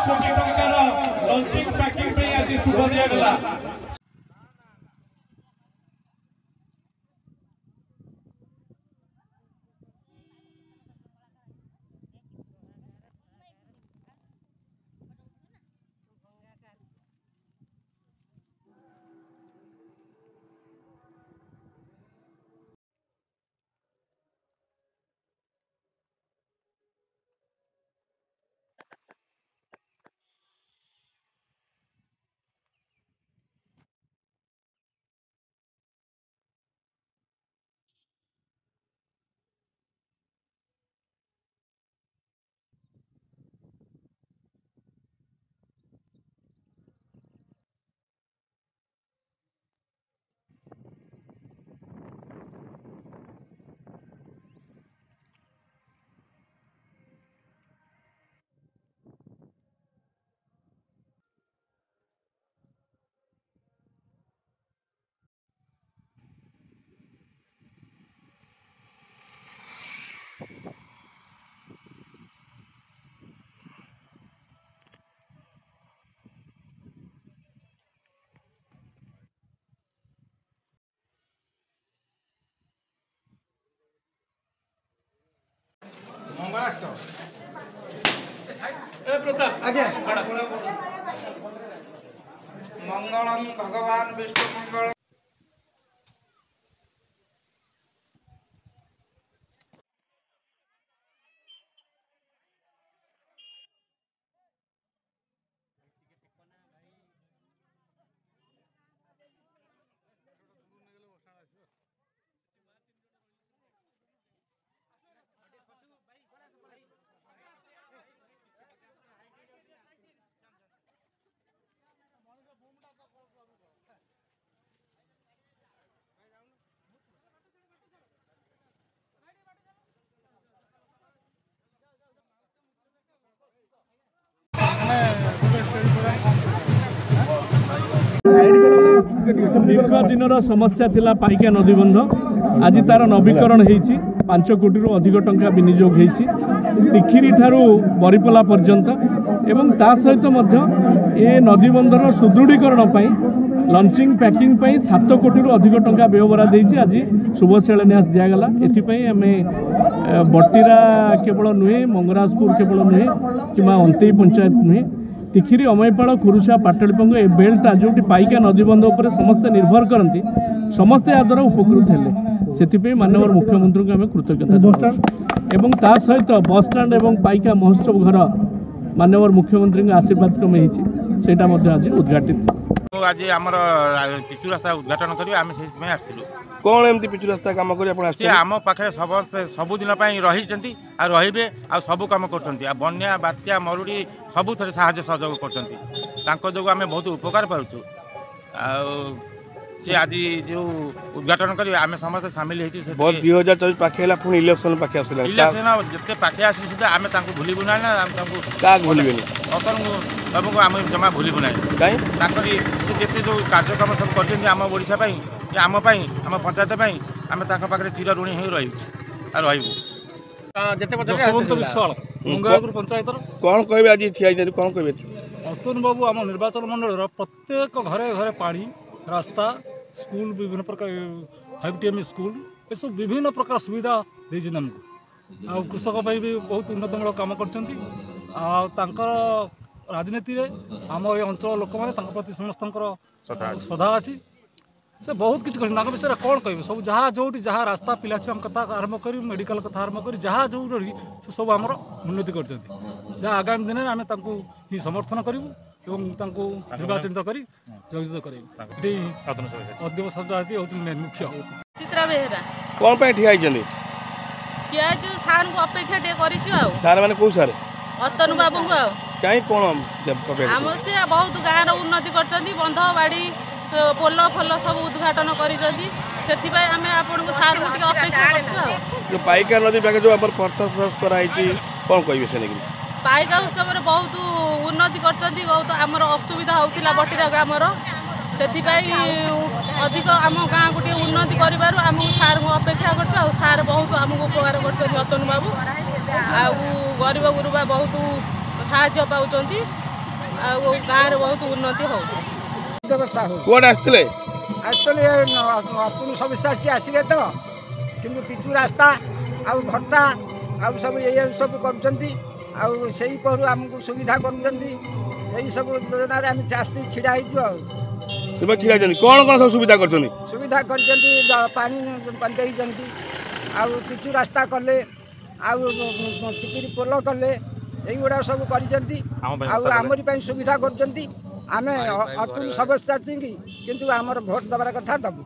कोटी टंकार launching packing पे आज शुभ दिया गला। मंगलम भगवान विष्णु मंगल। दीर्घ दिन समस्या थिला पाइका नदीबंध आज तार नवीकरण होती 5 कोटी रु अधिक टंका विनियोग होती तिखिरी ठारू बरीपला पर्यंत एवं ता सहित ए नदीबंधर सुदृढ़ीकरण लॉन्चिंग पैकिंग 7 कोटी रु अधिक टंका व्ययबरा देती आज शुभ शिलान्यास दिगला। एमें बटीरा केवल नुहे मंगराजपुर केवल नुहे कि अंतई पंचायत नुहे तिखिरी अमयपाल खुरुसा पाटलिपंग ए बेल्टा जो पाइका नदीबंध उपर समस्ते निर्भर करती समस्ते याद्वारा उपकृत हेले से माननीय मुख्यमंत्री को आम कृतज्ञता एवं ता सहित बस स्टाण्ड और पाइका महोत्सव घर माननीय मुख्यमंत्री आशीर्वाद क्रमे होता आज उद्घाटित। आज आम पिचु रास्ता उद्घाटन करी आम से आसलु कौन एमती पिचु रास्ता काम कर आम पाखे सबुदिन रही रे आ सबू कम कर बन्या बात्या मरुड़ी सबू थे साहय सहयोग कर आम बहुत उपकार पार्छु। सी आज जो उद्घाटन कर आम समस्त सामिल हो 2024 पाखे पुणी इलेक्शन पाखे इलेक्शन जिते पाखे आस सुधा आम भूलू ना क्या भूल बाबू को आम जमा भूलू ना कहीं जिते जो कार्यक्रम सब कर आम पंचायत आम पाखे चिर ऋणी हो रही जशवंत विश्वाल मंगरापुर पंचायत कौन कहे आज ठिया कौन कहे अतुल बाबू आम निर्वाचन मंडल प्रत्येक घरे घरे पानी रास्ता स्कूल विभिन्न प्रकार 5TM स्कूल ये सब विभिन्न प्रकार सुविधा देती आमको आ कृषक भी बहुत उन्नतमूलक काम कर राजनीति आम ये अंचल लोक मैंने प्रति समस्त श्रद्धा अच्छी से बहुत किसी कर विषय कौन कह सब जहाँ जो जहाँ रास्ता पिला छुआ कथा आरंभ कर मेडिकल कथा आरंभ कर जहाँ जो से सब आम उन्नति कर जहाँ आगामी दिन में आम ही समर्थन करूँ निर्वाचित कर योजित कर मुख्य चित्रा बेहरा कौन पे ठिया सार को अपेक्षा टे सार मैंने कौ सार अतनु बाबू को कहीं कौन आम से बहुत गाँव उन्नति कर बंध बाड़ी पोल फल सब उद्घाटन कर जो पाइका नदी पाखे जो कराई कौन कहे से पाइका उत्सव बहुत उन्नति कर बहुत आमर असुविधा होता बटीरा ग्रामर से अधिक आम गाँ को उन्नति करमको सार को अपेक्षा कर सार बहुत आमको उपकार कर अतनु बाबू आ गरीब गुरुबा बहुत साहाय्य पाँच ଗାଁରେ ବହୁତ ଉନ୍ନତି ହେଉଛି। କୁଆଡ଼େ ଆସିଥିଲେ? ଆକ୍ଚୁଆଲି ଅତୁଲ ସମସ୍ୟା ଆସିବେ ତ, କିନ୍ତୁ ପିଚୁ ରାସ୍ତା ଆଉ ଭତ୍ତା ଆଉ ସବୁ ଏଇ ସବୁ କରୁଛନ୍ତି। ଆଉ ସେଇ ପରୁ ଆମକୁ ସୁବିଧା କରୁଛନ୍ତି। ଏଇ ସବୁ ଯୋଜନାରେ ଆମେ ଚାଷୀ ଛିଡ଼ା ହେଇଛୁ। ଆଉ ତୁମେ ଠିଆ ହେଇଛନ୍ତି, କ'ଣ କ'ଣ ସବୁ ସୁବିଧା କରୁଛନ୍ତି? ସୁବିଧା କରିଛନ୍ତି, ପାଣି ଦେଇଛନ୍ତି, ଆଉ ପିଚୁ ରାସ୍ତା କଲେ, ଆଉ ଟିକିରି ପୋଲ କଲେ, এইগুড়া ସବୁ କରିଛନ୍ତି। ଆଉ ଆମରି ପାଇଁ ସୁବିଧା କରୁଛନ୍ତି। ଆମେ ଅତୁଲ ସମସ୍ୟା କିନ୍ତୁ ଆମର ଭୋଟ ଦେବାର କଥା ଦେବୁ।